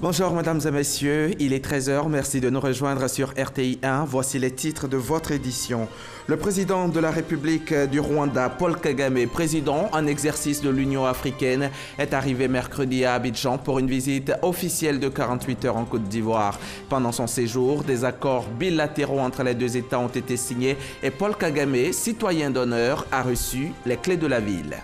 Bonjour mesdames et messieurs, il est 13 h, merci de nous rejoindre sur RTI 1. Voici les titres de votre édition. Le président de la République du Rwanda, Paul Kagame, président en exercice de l'Union africaine, est arrivé mercredi à Abidjan pour une visite officielle de 48 heures en Côte d'Ivoire. Pendant son séjour, des accords bilatéraux entre les deux États ont été signés et Paul Kagame, citoyen d'honneur, a reçu les clés de la ville.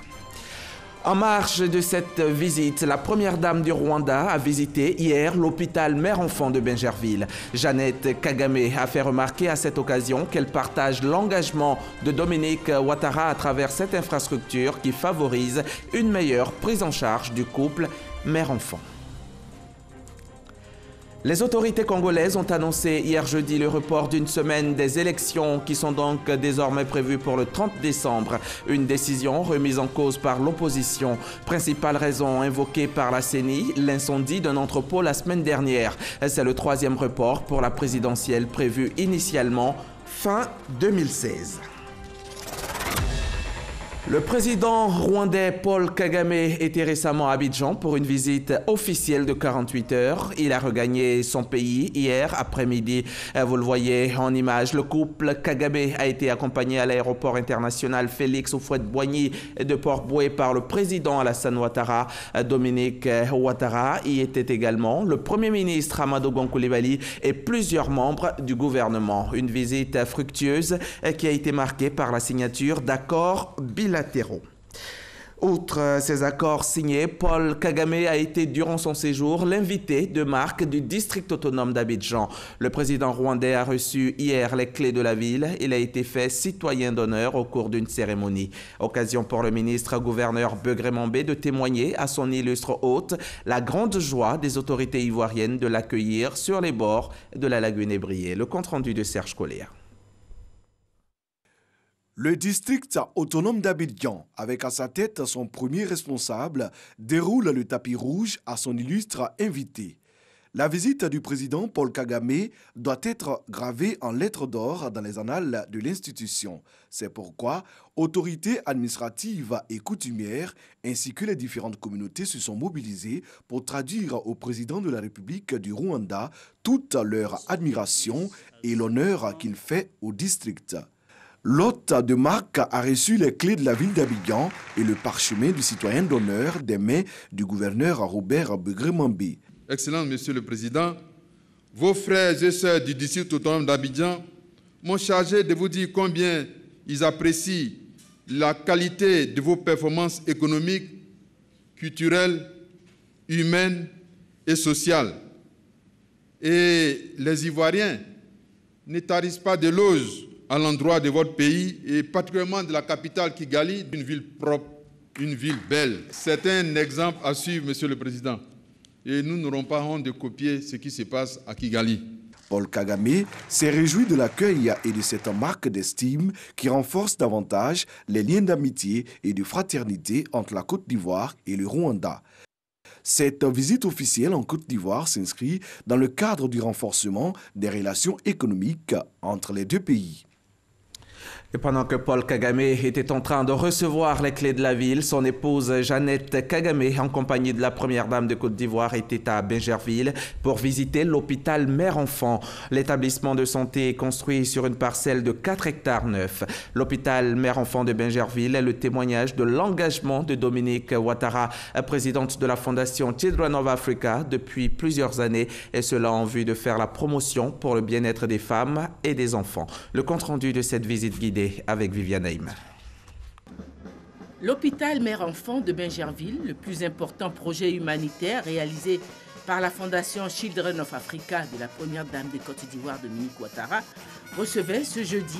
En marge de cette visite, la première dame du Rwanda a visité hier l'hôpital mère-enfant de Bingerville. Jeannette Kagame a fait remarquer à cette occasion qu'elle partage l'engagement de Dominique Ouattara à travers cette infrastructure qui favorise une meilleure prise en charge du couple mère-enfant. Les autorités congolaises ont annoncé hier jeudi le report d'une semaine des élections qui sont donc désormais prévues pour le 30 décembre. Une décision remise en cause par l'opposition. Principale raison invoquée par la CENI, l'incendie d'un entrepôt la semaine dernière. C'est le troisième report pour la présidentielle prévue initialement fin 2016. Le président rwandais Paul Kagame était récemment à Abidjan pour une visite officielle de 48 heures. Il a regagné son pays hier après-midi. Vous le voyez en image, le couple Kagame a été accompagné à l'aéroport international Félix Houphouët-Boigny de Port-Bouët par le président Alassane Ouattara. Dominique Ouattara y était également, le premier ministre Amadou Gon Coulibaly et plusieurs membres du gouvernement. Une visite fructueuse qui a été marquée par la signature d'accords bilatéraux. Outre ces accords signés, Paul Kagame a été durant son séjour l'invité de marque du district autonome d'Abidjan. Le président rwandais a reçu hier les clés de la ville. Il a été fait citoyen d'honneur au cours d'une cérémonie. Occasion pour le ministre-gouverneur Begré Mambé de témoigner à son illustre hôte la grande joie des autorités ivoiriennes de l'accueillir sur les bords de la lagune ébriée. Le compte-rendu de Serge Collier. Le district autonome d'Abidjan, avec à sa tête son premier responsable, déroule le tapis rouge à son illustre invité. La visite du président Paul Kagame doit être gravée en lettres d'or dans les annales de l'institution. C'est pourquoi autorités administratives et coutumières ainsi que les différentes communautés se sont mobilisées pour traduire au président de la République du Rwanda toute leur admiration et l'honneur qu'il fait au district. L'hôte de marque a reçu les clés de la ville d'Abidjan et le parchemin du citoyen d'honneur des mains du gouverneur Robert Begré Mambé. Excellence, Monsieur le Président, vos frères et sœurs du district autonome d'Abidjan m'ont chargé de vous dire combien ils apprécient la qualité de vos performances économiques, culturelles, humaines et sociales. Et les Ivoiriens ne tarissent pas d'éloges à l'endroit de votre pays et particulièrement de la capitale Kigali, une ville propre, une ville belle. C'est un exemple à suivre, Monsieur le Président. Et nous n'aurons pas honte de copier ce qui se passe à Kigali. Paul Kagame s'est réjoui de l'accueil et de cette marque d'estime qui renforce davantage les liens d'amitié et de fraternité entre la Côte d'Ivoire et le Rwanda. Cette visite officielle en Côte d'Ivoire s'inscrit dans le cadre du renforcement des relations économiques entre les deux pays. Et pendant que Paul Kagame était en train de recevoir les clés de la ville, son épouse Jeannette Kagame, en compagnie de la première dame de Côte d'Ivoire, était à Bingerville pour visiter l'hôpital mère-enfant. L'établissement de santé est construit sur une parcelle de 4 hectares neufs. L'hôpital mère-enfant de Bingerville est le témoignage de l'engagement de Dominique Ouattara, présidente de la fondation Children of Africa depuis plusieurs années, et cela en vue de faire la promotion pour le bien-être des femmes et des enfants. Le compte-rendu de cette visite guidée avec Viviane Haïm. L'hôpital mère-enfant de Bingerville, le plus important projet humanitaire réalisé par la fondation Children of Africa de la première dame de Côte d'Ivoire, Dominique Ouattara, recevait ce jeudi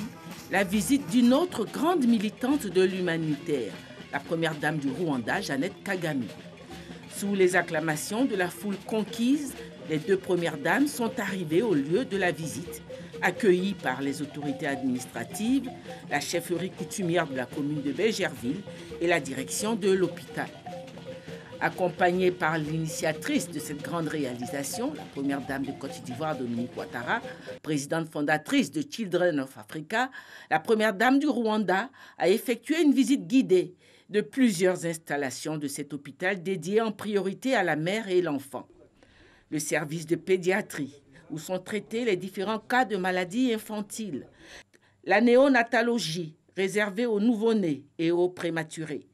la visite d'une autre grande militante de l'humanitaire, la première dame du Rwanda, Jeannette Kagame. Sous les acclamations de la foule conquise, les deux premières dames sont arrivées au lieu de la visite, accueillies par les autorités administratives, la chefferie coutumière de la commune de Bingerville et la direction de l'hôpital. Accompagnée par l'initiatrice de cette grande réalisation, la première dame de Côte d'Ivoire, Dominique Ouattara, présidente fondatrice de Children of Africa, la première dame du Rwanda a effectué une visite guidée de plusieurs installations de cet hôpital dédié en priorité à la mère et l'enfant. le service de pédiatrie, où sont traités les différents cas de maladies infantiles, la néonatologie, réservée aux nouveau-nés et aux prématurés,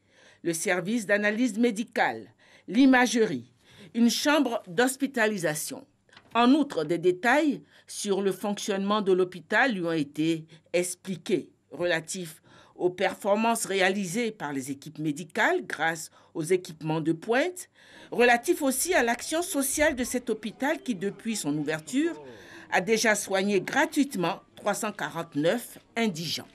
le service d'analyse médicale, l'imagerie, une chambre d'hospitalisation. En outre, des détails sur le fonctionnement de l'hôpital lui ont été expliqués, relatifs aux performances réalisées par les équipes médicales grâce aux équipements de pointe, relatifs aussi à l'action sociale de cet hôpital qui, depuis son ouverture, a déjà soigné gratuitement 349 indigents.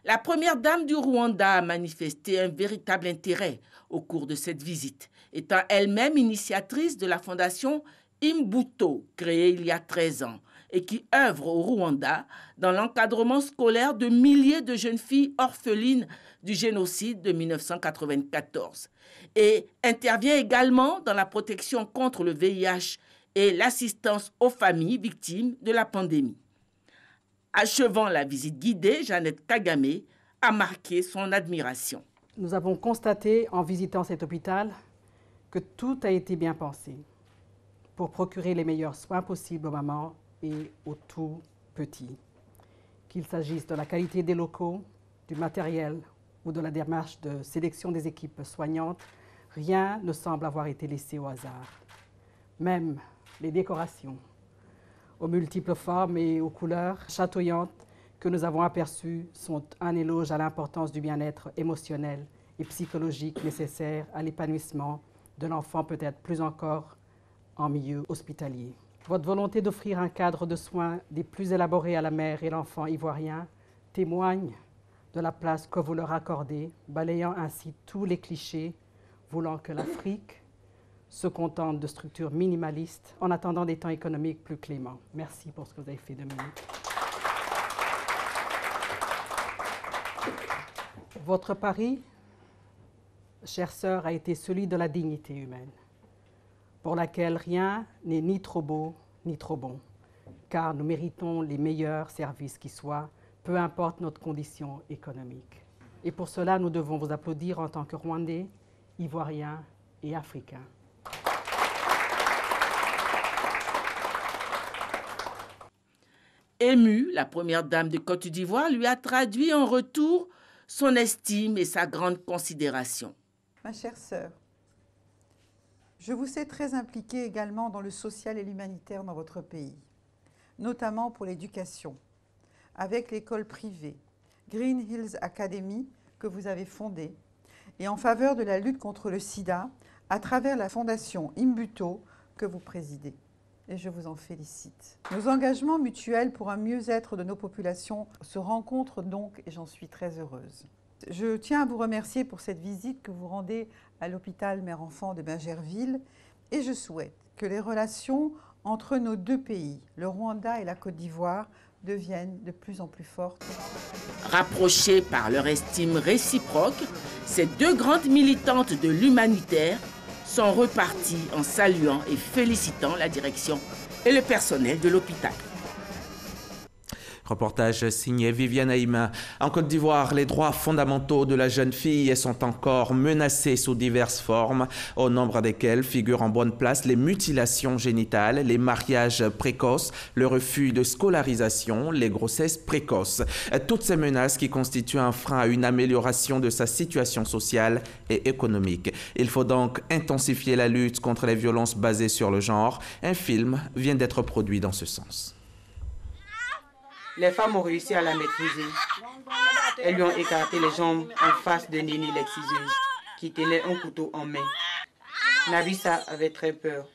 La première dame du Rwanda a manifesté un véritable intérêt au cours de cette visite, étant elle-même initiatrice de la fondation Imbuto, créée il y a 13 ans, et qui œuvre au Rwanda dans l'encadrement scolaire de milliers de jeunes filles orphelines du génocide de 1994, et intervient également dans la protection contre le VIH et l'assistance aux familles victimes de la pandémie. Achevant la visite guidée, Jeannette Kagame a marqué son admiration. Nous avons constaté en visitant cet hôpital que tout a été bien pensé pour procurer les meilleurs soins possibles aux mamans et aux tout petits. Qu'il s'agisse de la qualité des locaux, du matériel ou de la démarche de sélection des équipes soignantes, rien ne semble avoir été laissé au hasard. Même les décorations, aux multiples formes et aux couleurs chatoyantes que nous avons aperçues, sont un éloge à l'importance du bien-être émotionnel et psychologique nécessaire à l'épanouissement de l'enfant, peut-être plus encore en milieu hospitalier. Votre volonté d'offrir un cadre de soins des plus élaborés à la mère et l'enfant ivoirien témoigne de la place que vous leur accordez, balayant ainsi tous les clichés, voulant que l'Afrique se contente de structures minimalistes en attendant des temps économiques plus cléments. Merci pour ce que vous avez fait de minutes. Votre pari, chère sœur, a été celui de la dignité humaine, pour laquelle rien n'est ni trop beau ni trop bon, car nous méritons les meilleurs services qui soient, peu importe notre condition économique. Et pour cela, nous devons vous applaudir en tant que Rwandais, Ivoiriens et Africains. Émue, la première dame de Côte d'Ivoire lui a traduit en retour son estime et sa grande considération. Ma chère sœur, je vous sais très impliquée également dans le social et l'humanitaire dans votre pays, notamment pour l'éducation, avec l'école privée Green Hills Academy que vous avez fondée, et en faveur de la lutte contre le sida à travers la fondation Imbuto que vous présidez. Et je vous en félicite. Nos engagements mutuels pour un mieux-être de nos populations se rencontrent donc et j'en suis très heureuse. Je tiens à vous remercier pour cette visite que vous rendez à l'hôpital Mère-Enfant de Bingerville et je souhaite que les relations entre nos deux pays, le Rwanda et la Côte d'Ivoire, deviennent de plus en plus fortes. Rapprochées par leur estime réciproque, ces deux grandes militantes de l'humanitaire sont repartis en saluant et félicitant la direction et le personnel de l'hôpital. Reportage signé Viviane Aïma. En Côte d'Ivoire, les droits fondamentaux de la jeune fille sont encore menacés sous diverses formes, au nombre desquelles figurent en bonne place les mutilations génitales, les mariages précoces, le refus de scolarisation, les grossesses précoces. Toutes ces menaces qui constituent un frein à une amélioration de sa situation sociale et économique. Il faut donc intensifier la lutte contre les violences basées sur le genre. Un film vient d'être produit dans ce sens. Les femmes ont réussi à la maîtriser. Elles lui ont écarté les jambes en face de Nini l'exciseuse, qui tenait un couteau en main. Nabissa avait très peur.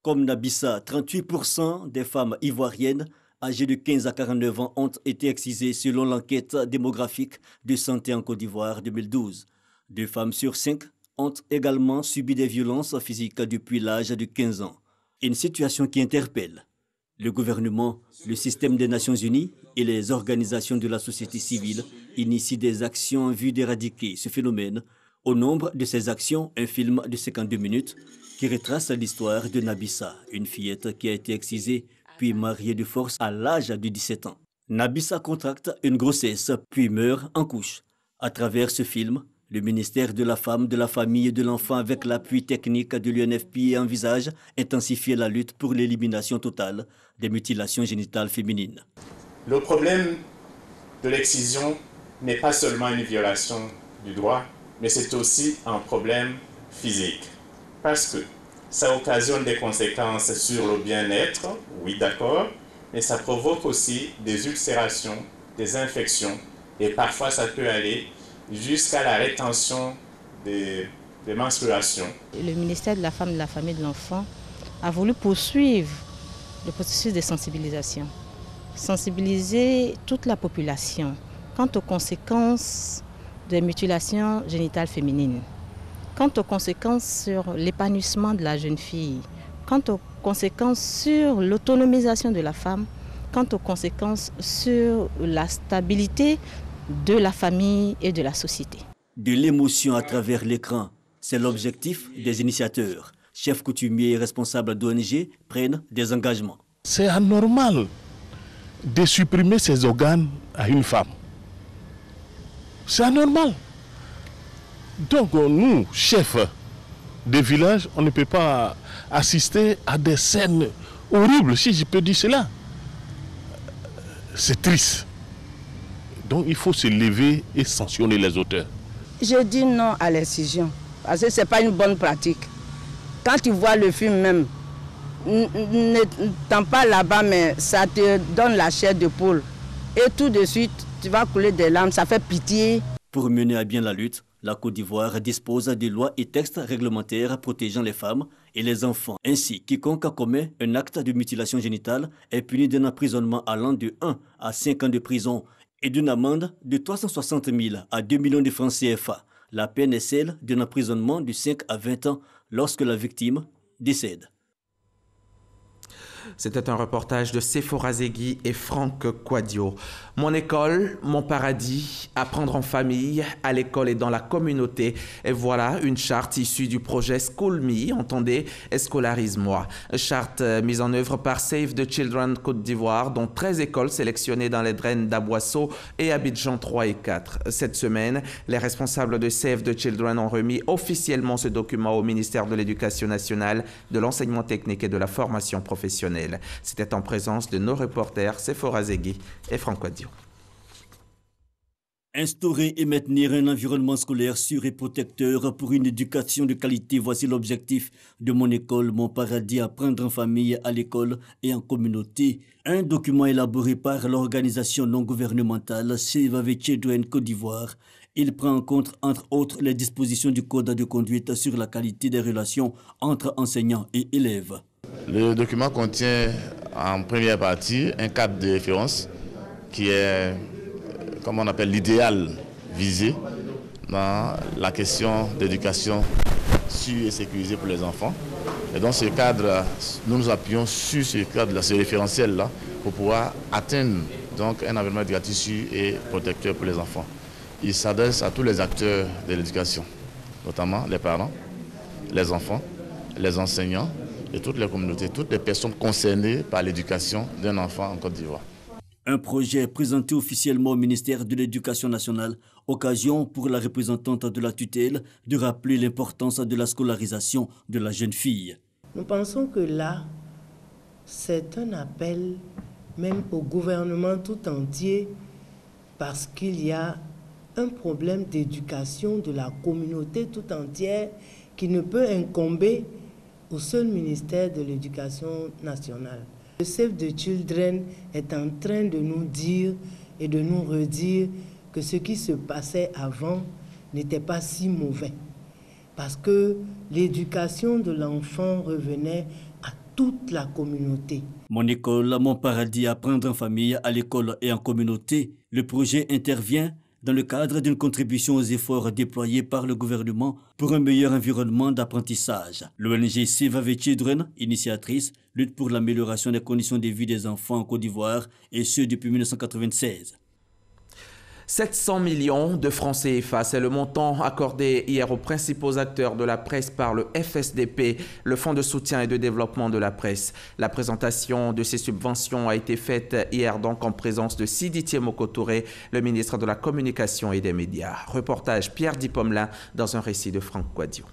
Comme Nabissa, 38% des femmes ivoiriennes âgées de 15 à 49 ans ont été excisées selon l'enquête démographique de santé en Côte d'Ivoire 2012. 2 femmes sur 5 ont également subi des violences physiques depuis l'âge de 15 ans. Une situation qui interpelle le gouvernement, le système des Nations Unies et les organisations de la société civile initient des actions en vue d'éradiquer ce phénomène. Au nombre de ces actions, un film de 52 minutes qui retrace l'histoire de Nabissa, une fillette qui a été excisée puis mariée de force à l'âge de 17 ans. Nabissa contracte une grossesse puis meurt en couche. À travers ce film, Le ministère de la Femme, de la Famille et de l'Enfant, avec l'appui technique de l'UNFPA, envisage intensifier la lutte pour l'élimination totale des mutilations génitales féminines. Le problème de l'excision n'est pas seulement une violation du droit, mais c'est aussi un problème physique. Parce que ça occasionne des conséquences sur le bien-être, oui d'accord, mais ça provoque aussi des ulcérations, des infections, et parfois ça peut aller jusqu'à la rétention des menstruations. Le ministère de la Femme, de la Famille et de l'Enfant a voulu poursuivre le processus de sensibilisation. Sensibiliser toute la population quant aux conséquences des mutilations génitales féminines, quant aux conséquences sur l'épanouissement de la jeune fille, quant aux conséquences sur l'autonomisation de la femme, quant aux conséquences sur la stabilité de la famille et de la société. De l'émotion à travers l'écran, c'est l'objectif des initiateurs. Chefs coutumiers et responsables d'ONG prennent des engagements. C'est anormal de supprimer ses organes à une femme. C'est anormal. Donc nous, chefs des villages, on ne peut pas assister à des scènes horribles, si je peux dire cela. C'est triste. Donc il faut se lever et sanctionner les auteurs. Je dis non à l'incision, parce que ce n'est pas une bonne pratique. Quand tu vois le film même, ne t'en pas là-bas, mais ça te donne la chair de poule. Et tout de suite, tu vas couler des larmes, ça fait pitié. Pour mener à bien la lutte, la Côte d'Ivoire dispose de lois et textes réglementaires protégeant les femmes et les enfants. Ainsi, quiconque commet un acte de mutilation génitale est puni d'un emprisonnement allant de 1 à 5 ans de prison et d'une amende de 360 000 à 2 millions de francs CFA. La peine est celle d'un emprisonnement de 5 à 20 ans lorsque la victime décède. C'était un reportage de Sephora Zegui et Franck Quadio. Mon école, mon paradis, apprendre en famille, à l'école et dans la communauté. Et voilà une charte issue du projet School Me, entendez, Scolarise-moi. Charte mise en œuvre par Save the Children Côte d'Ivoire, dont 13 écoles sélectionnées dans les draines d'Aboisseau et Abidjan 3 et 4. Cette semaine, les responsables de Save the Children ont remis officiellement ce document au ministère de l'Éducation nationale, de l'enseignement technique et de la formation professionnelle. C'était en présence de nos reporters Sephora Zegui et Franck Quadio. Instaurer et maintenir un environnement scolaire sûr et protecteur pour une éducation de qualité, voici l'objectif de Mon école, mon paradis, apprendre en famille, à l'école et en communauté. Un document élaboré par l'organisation non gouvernementale Save the Children Côte d'Ivoire. Il prend en compte, entre autres, les dispositions du code de conduite sur la qualité des relations entre enseignants et élèves. Le document contient en première partie un cadre de référence qui est, comme on appelle, l'idéal visé dans la question d'éducation sûre et sécurisée pour les enfants. Et dans ce cadre, nous nous appuyons sur ce cadre, ce référentiel-là, pour pouvoir atteindre donc un environnement éducatif sûr et protecteur pour les enfants. Il s'adresse à tous les acteurs de l'éducation, notamment les parents, les enfants, les enseignants et toutes les communautés, toutes les personnes concernées par l'éducation d'un enfant en Côte d'Ivoire. Un projet présenté officiellement au ministère de l'Éducation nationale, occasion pour la représentante de la tutelle de rappeler l'importance de la scolarisation de la jeune fille. Nous pensons que là, c'est un appel même au gouvernement tout entier parce qu'il y a un problème d'éducation de la communauté tout entière qui ne peut incomber au seul ministère de l'Éducation nationale. Le Save the Children est en train de nous dire et de nous redire que ce qui se passait avant n'était pas si mauvais. Parce que l'éducation de l'enfant revenait à toute la communauté. Mon école, mon paradis, apprendre en famille, à l'école et en communauté. Le projet intervient dans le cadre d'une contribution aux efforts déployés par le gouvernement pour un meilleur environnement d'apprentissage. L'ONG Save the Children, initiatrice, lutte pour l'amélioration des conditions de vie des enfants en Côte d'Ivoire, et ce depuis 1996. 700 millions de francs CFA, c'est le montant accordé hier aux principaux acteurs de la presse par le FSDP, le Fonds de soutien et de développement de la presse. La présentation de ces subventions a été faite hier donc en présence de Sidi Tiemoko Touré, le ministre de la Communication et des Médias. Reportage Pierre Dipomelin dans un récit de Franck Quadio.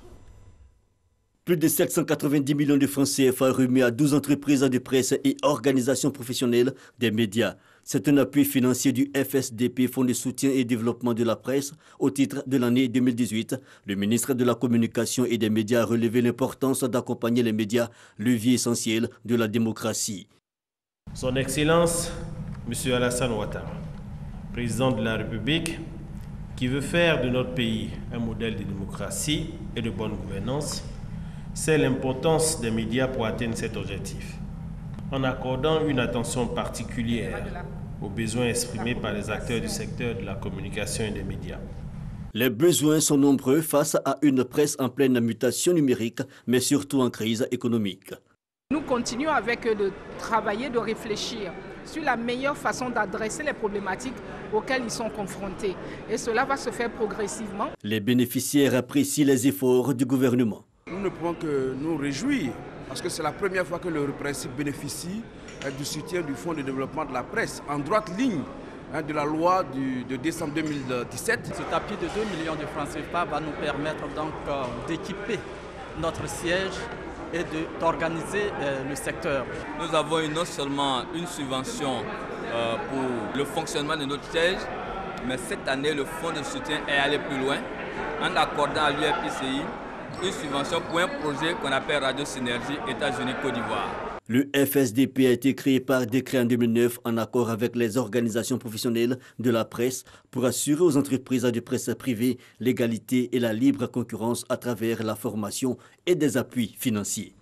Plus de 790 millions de francs CFA remis à 12 entreprises de presse et organisations professionnelles des médias. C'est un appui financier du FSDP, Fonds de soutien et développement de la presse, au titre de l'année 2018. Le ministre de la Communication et des Médias a relevé l'importance d'accompagner les médias, levier essentiel de la démocratie. Son Excellence, M. Alassane Ouattara, président de la République, qui veut faire de notre pays un modèle de démocratie et de bonne gouvernance, sait l'importance des médias pour atteindre cet objectif, en accordant une attention particulière aux besoins exprimés par les acteurs du secteur de la communication et des médias. Les besoins sont nombreux face à une presse en pleine mutation numérique, mais surtout en crise économique. Nous continuons avec eux de travailler, de réfléchir sur la meilleure façon d'adresser les problématiques auxquelles ils sont confrontés. Et cela va se faire progressivement. Les bénéficiaires apprécient les efforts du gouvernement. Nous ne pouvons que nous réjouir parce que c'est la première fois que le principe bénéficie du soutien du Fonds de développement de la presse, en droite ligne de la loi de décembre 2017. Ce tapis de 2 millions de francs CFA va nous permettre donc d'équiper notre siège et d'organiser le secteur. Nous avons eu non seulement une subvention pour le fonctionnement de notre siège, mais cette année le Fonds de soutien est allé plus loin en accordant à l'UFPCI une subvention pour un projet qu'on appelle Radio Synergie États-Unis-Côte d'Ivoire. Le FSDP a été créé par décret en 2009 en accord avec les organisations professionnelles de la presse pour assurer aux entreprises de presse privée l'égalité et la libre concurrence à travers la formation et des appuis financiers.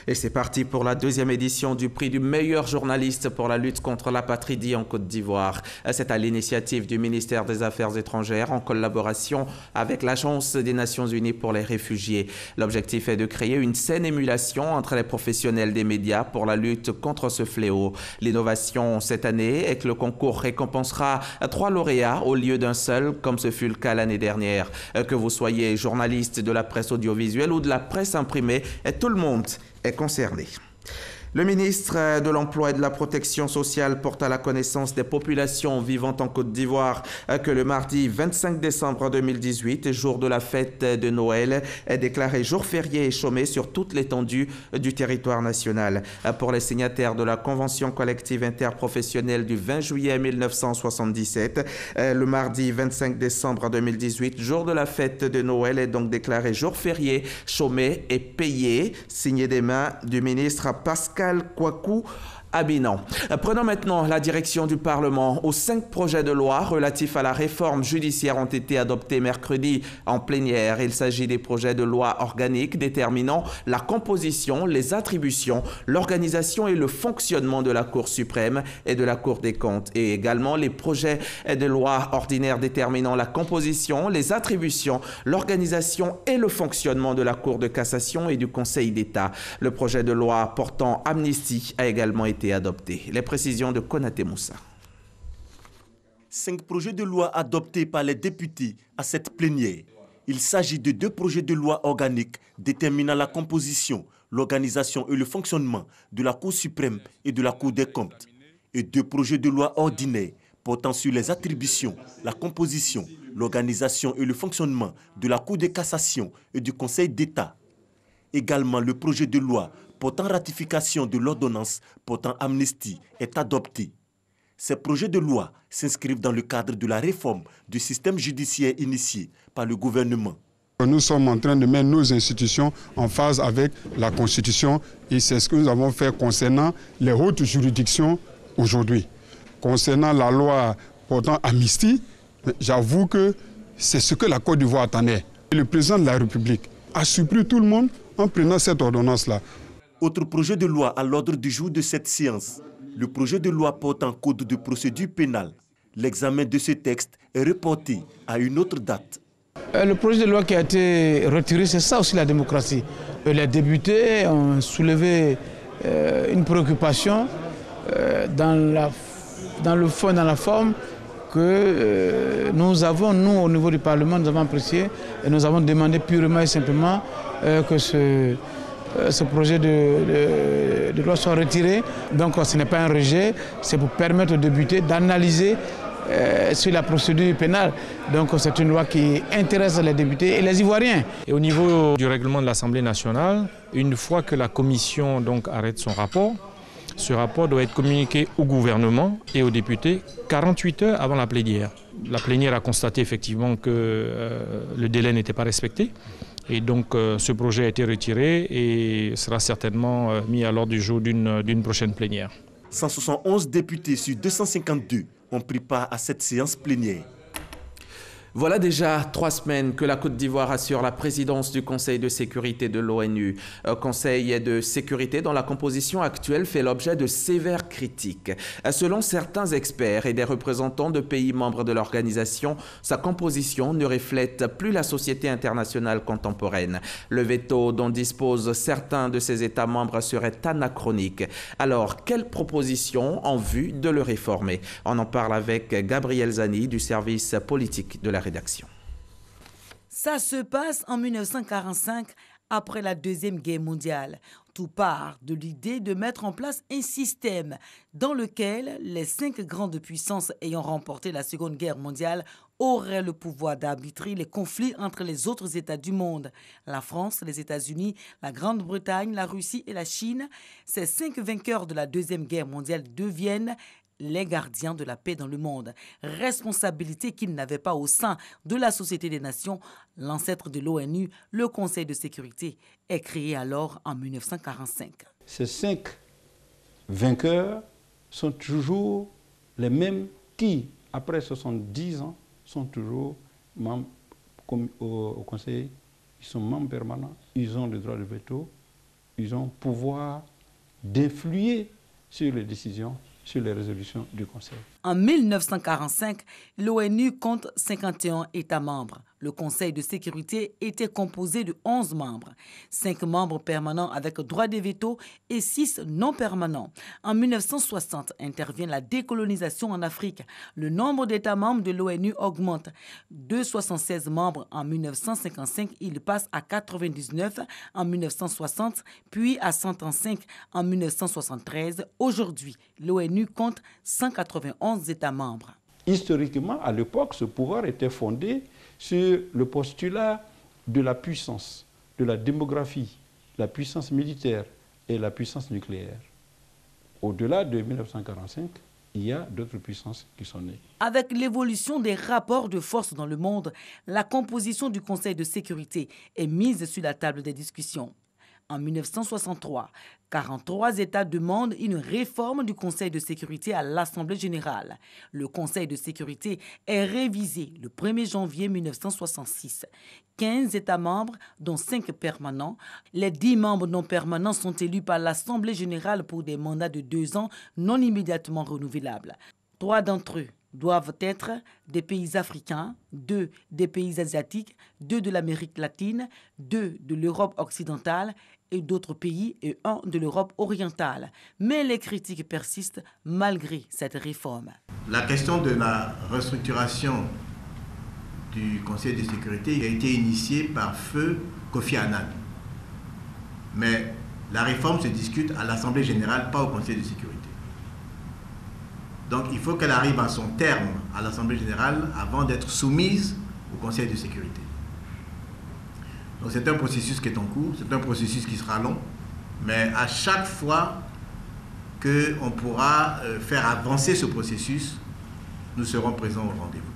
Et c'est parti pour la deuxième édition du prix du meilleur journaliste pour la lutte contre l'apatridie en Côte d'Ivoire. C'est à l'initiative du ministère des Affaires étrangères en collaboration avec l'Agence des Nations Unies pour les réfugiés. L'objectif est de créer une saine émulation entre les professionnels des médias pour la lutte contre ce fléau. L'innovation cette année est que le concours récompensera 3 lauréats au lieu d'un seul, comme ce fut le cas l'année dernière. Que vous soyez journaliste de la presse audiovisuelle ou de la presse imprimée, tout le monde est concerné. Le ministre de l'Emploi et de la Protection sociale porte à la connaissance des populations vivant en Côte d'Ivoire que le mardi 25 décembre 2018, jour de la fête de Noël, est déclaré jour férié et chômé sur toute l'étendue du territoire national. Pour les signataires de la Convention collective interprofessionnelle du 20 juillet 1977, le mardi 25 décembre 2018, jour de la fête de Noël, est donc déclaré jour férié, chômé et payé, signé des mains du ministre Pascal Kwaku Abinan. Prenons maintenant la direction du Parlement, où 5 projets de loi relatifs à la réforme judiciaire ont été adoptés mercredi en plénière. Il s'agit des projets de loi organiques déterminant la composition, les attributions, l'organisation et le fonctionnement de la Cour suprême et de la Cour des comptes, et également les projets de loi ordinaires déterminant la composition, les attributions, l'organisation et le fonctionnement de la Cour de cassation et du Conseil d'État. Le projet de loi portant amnistie a également été adopté. Les précisions de Konaté Moussa. 5 projets de loi adoptés par les députés à cette plénière. Il s'agit de 2 projets de loi organiques déterminant la composition, l'organisation et le fonctionnement de la Cour suprême et de la Cour des comptes, et 2 projets de loi ordinaires portant sur les attributions, la composition, l'organisation et le fonctionnement de la Cour de cassation et du Conseil d'État. Également, le projet de loi portant ratification de l'ordonnance portant amnistie est adopté. Ces projets de loi s'inscrivent dans le cadre de la réforme du système judiciaire initiée par le gouvernement. Nous sommes en train de mettre nos institutions en phase avec la Constitution et c'est ce que nous avons fait concernant les hautes juridictions aujourd'hui. Concernant la loi portant amnistie, j'avoue que c'est ce que la Côte d'Ivoire attendait. Le président de la République a surpris tout le monde en prenant cette ordonnance-là. Autre projet de loi à l'ordre du jour de cette séance, le projet de loi portant code de procédure pénale. L'examen de ce texte est reporté à une autre date. Le projet de loi qui a été retiré, c'est ça aussi la démocratie. Les députés ont soulevé une préoccupation dans le fond, dans la forme, que nous avons, nous, au niveau du Parlement, nous avons apprécié et nous avons demandé purement et simplement que ce projet de loi soit retiré. Donc ce n'est pas un rejet, c'est pour permettre aux députés d'analyser sur la procédure pénale. Donc c'est une loi qui intéresse les députés et les Ivoiriens. Et au niveau du règlement de l'Assemblée nationale, une fois que la commission donc arrête son rapport, ce rapport doit être communiqué au gouvernement et aux députés 48 heures avant la plénière. La plénière a constaté effectivement que le délai n'était pas respecté. Et donc ce projet a été retiré et sera certainement mis à l'ordre du jour d'une prochaine plénière. 171 députés sur 252 ont pris part à cette séance plénière. Voilà déjà 3 semaines que la Côte d'Ivoire assure la présidence du Conseil de sécurité de l'ONU. Un Conseil de sécurité dont la composition actuelle fait l'objet de sévères critiques. Selon certains experts et des représentants de pays membres de l'organisation, sa composition ne reflète plus la société internationale contemporaine. Le veto dont disposent certains de ses États membres serait anachronique. Alors, quelles propositions en vue de le réformer? On en parle avec Gabriel Zani du service politique de la rédaction. Ça se passe en 1945, après la Deuxième Guerre mondiale. Tout part de l'idée de mettre en place un système dans lequel les 5 grandes puissances ayant remporté la Seconde Guerre mondiale auraient le pouvoir d'arbitrer les conflits entre les autres États du monde. La France, les États-Unis, la Grande-Bretagne, la Russie et la Chine. Ces 5 vainqueurs de la Deuxième Guerre mondiale deviennent les gardiens de la paix dans le monde. Responsabilité qu'ils n'avaient pas au sein de la Société des Nations. L'ancêtre de l'ONU, le Conseil de sécurité, est créé alors en 1945. Ces 5 vainqueurs sont toujours les mêmes qui, après 70 ans, sont toujours membres au Conseil. Ils sont membres permanents, ils ont le droit de veto, ils ont le pouvoir d'influer sur les décisions, sur les résolutions du Conseil. En 1945, l'ONU compte 51 États membres. Le Conseil de sécurité était composé de 11 membres, 5 membres permanents avec droit de veto et 6 non permanents. En 1960, intervient la décolonisation en Afrique. Le nombre d'États membres de l'ONU augmente. De 76 membres en 1955, il passe à 99 en 1960, puis à 105 en 1973. Aujourd'hui, l'ONU compte 191 États membres. Historiquement, à l'époque, ce pouvoir était fondé sur le postulat de la puissance, de la démographie, la puissance militaire et la puissance nucléaire. Au-delà de 1945, il y a d'autres puissances qui sont nées. Avec l'évolution des rapports de force dans le monde, la composition du Conseil de sécurité est mise sur la table des discussions. En 1963, 43 États demandent une réforme du Conseil de sécurité à l'Assemblée générale. Le Conseil de sécurité est révisé le 1er janvier 1966. 15 États membres, dont 5 permanents. Les 10 membres non permanents sont élus par l'Assemblée générale pour des mandats de 2 ans non immédiatement renouvelables. 3 d'entre eux doivent être des pays africains, 2 des pays asiatiques, 2 de l'Amérique latine, 2 de l'Europe occidentale et d'autres pays et 1 de l'Europe orientale. Mais les critiques persistent malgré cette réforme. La question de la restructuration du Conseil de sécurité a été initiée par feu Kofi Annan. Mais la réforme se discute à l'Assemblée générale, pas au Conseil de sécurité. Donc il faut qu'elle arrive à son terme à l'Assemblée générale avant d'être soumise au Conseil de sécurité. Donc c'est un processus qui est en cours, c'est un processus qui sera long, mais à chaque fois qu'on pourra faire avancer ce processus, nous serons présents au rendez-vous.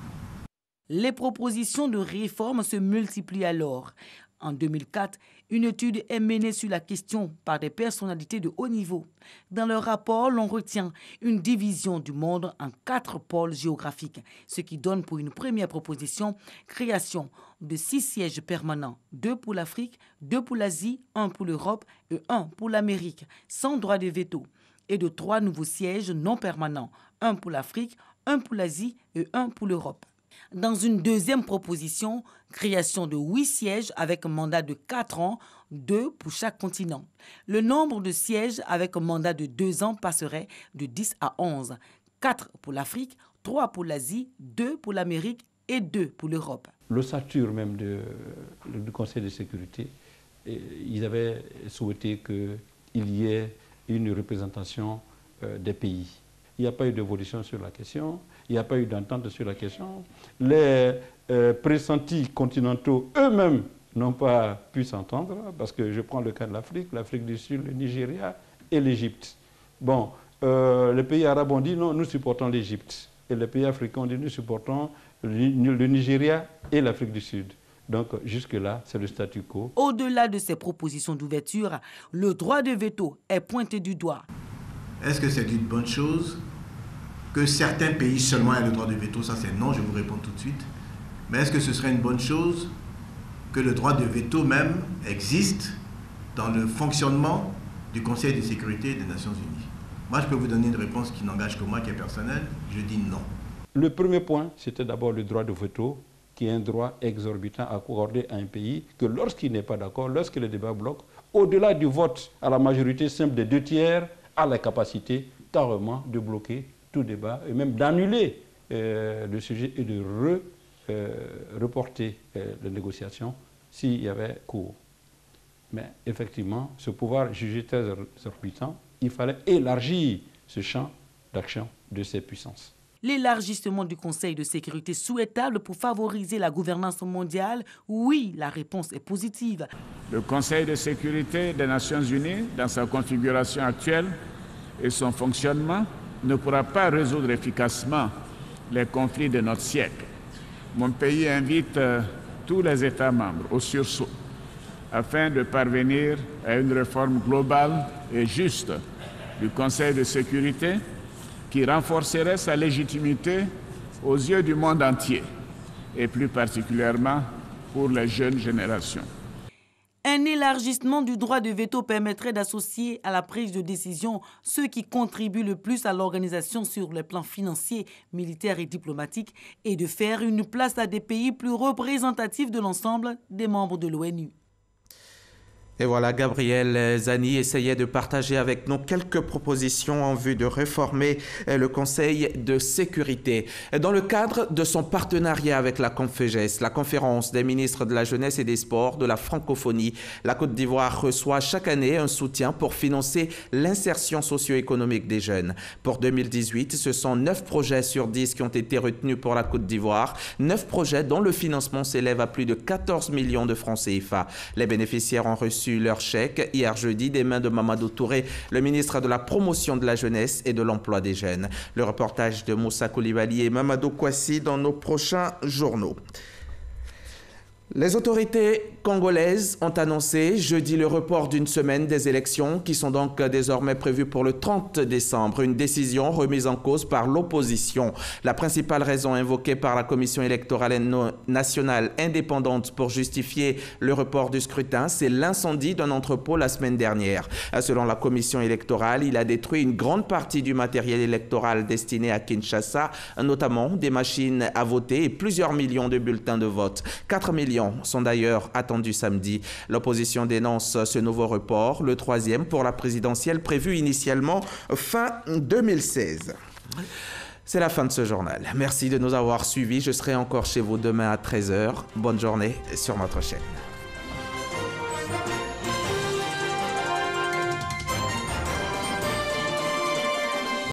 Les propositions de réforme se multiplient alors. En 2004, une étude est menée sur la question par des personnalités de haut niveau. Dans leur rapport, l'on retient une division du monde en 4 pôles géographiques, ce qui donne pour une première proposition création de 6 sièges permanents, 2 pour l'Afrique, 2 pour l'Asie, 1 pour l'Europe et 1 pour l'Amérique, sans droit de veto, et de 3 nouveaux sièges non permanents, 1 pour l'Afrique, 1 pour l'Asie et 1 pour l'Europe. Dans une deuxième proposition, création de 8 sièges avec un mandat de 4 ans, 2 pour chaque continent. Le nombre de sièges avec un mandat de 2 ans passerait de 10 à 11. 4 pour l'Afrique, 3 pour l'Asie, 2 pour l'Amérique et 2 pour l'Europe. L'ossature même du Conseil de sécurité, ils avaient souhaité qu'il y ait une représentation des pays. Il n'y a pas eu d'évolution sur la question, il n'y a pas eu d'entente sur la question. Les pressentis continentaux eux-mêmes n'ont pas pu s'entendre, parce que je prends le cas de l'Afrique du Sud, le Nigeria et l'Égypte. Bon, les pays arabes ont dit non, nous supportons l'Égypte. Et les pays africains ont dit nous supportons le Nigeria et l'Afrique du Sud. Donc jusque-là, c'est le statu quo. Au-delà de ces propositions d'ouverture, le droit de veto est pointé du doigt. Est-ce que c'est une bonne chose que certains pays seulement aient le droit de veto? Ça c'est non, je vous réponds tout de suite. Mais est-ce que ce serait une bonne chose que le droit de veto même existe dans le fonctionnement du Conseil de sécurité des Nations Unies? Moi, je peux vous donner une réponse qui n'engage que moi, qui est personnelle. Je dis non. Le premier point, c'était d'abord le droit de veto, qui est un droit exorbitant accordé à un pays que lorsqu'il n'est pas d'accord, lorsque le débat bloque, au-delà du vote à la majorité simple des 2/3, a la capacité carrément de bloquer tout débat et même d'annuler le sujet et de reporter les négociations s'il y avait cours. Mais effectivement, ce pouvoir jugé très exorbitant, il fallait élargir ce champ d'action de ces puissances. L'élargissement du Conseil de sécurité souhaitable pour favoriser la gouvernance mondiale? Oui, la réponse est positive. Le Conseil de sécurité des Nations Unies, dans sa configuration actuelle et son fonctionnement, ne pourra pas résoudre efficacement les conflits de notre siècle. Mon pays invite tous les États membres au sursaut afin de parvenir à une réforme globale et juste du Conseil de sécurité qui renforcerait sa légitimité aux yeux du monde entier et plus particulièrement pour les jeunes générations. Un élargissement du droit de veto permettrait d'associer à la prise de décision ceux qui contribuent le plus à l'organisation sur les plans financiers, militaires et diplomatiques et de faire une place à des pays plus représentatifs de l'ensemble des membres de l'ONU. Et voilà, Gabriel Zani essayait de partager avec nous quelques propositions en vue de réformer le Conseil de sécurité. Dans le cadre de son partenariat avec la Conféges, la conférence des ministres de la Jeunesse et des Sports de la francophonie, la Côte d'Ivoire reçoit chaque année un soutien pour financer l'insertion socio-économique des jeunes. Pour 2018, ce sont 9 projets sur 10 qui ont été retenus pour la Côte d'Ivoire. 9 projets dont le financement s'élève à plus de 14 millions de francs CFA. Les bénéficiaires ont reçu leur chèque hier jeudi des mains de Mamadou Touré, le ministre de la Promotion de la Jeunesse et de l'Emploi des Jeunes. Le reportage de Moussa Koulibaly et Mamadou Kouassi dans nos prochains journaux. Les autorités congolaises ont annoncé jeudi le report d'une semaine des élections qui sont donc désormais prévues pour le 30 décembre. Une décision remise en cause par l'opposition. La principale raison invoquée par la Commission électorale nationale indépendante pour justifier le report du scrutin, c'est l'incendie d'un entrepôt la semaine dernière. Selon la Commission électorale, il a détruit une grande partie du matériel électoral destiné à Kinshasa, notamment des machines à voter et plusieurs millions de bulletins de vote. 4 millions sont d'ailleurs attendus samedi. L'opposition dénonce ce nouveau report, le 3e pour la présidentielle prévue initialement fin 2016. C'est la fin de ce journal. Merci de nous avoir suivis. Je serai encore chez vous demain à 13h. Bonne journée sur notre chaîne.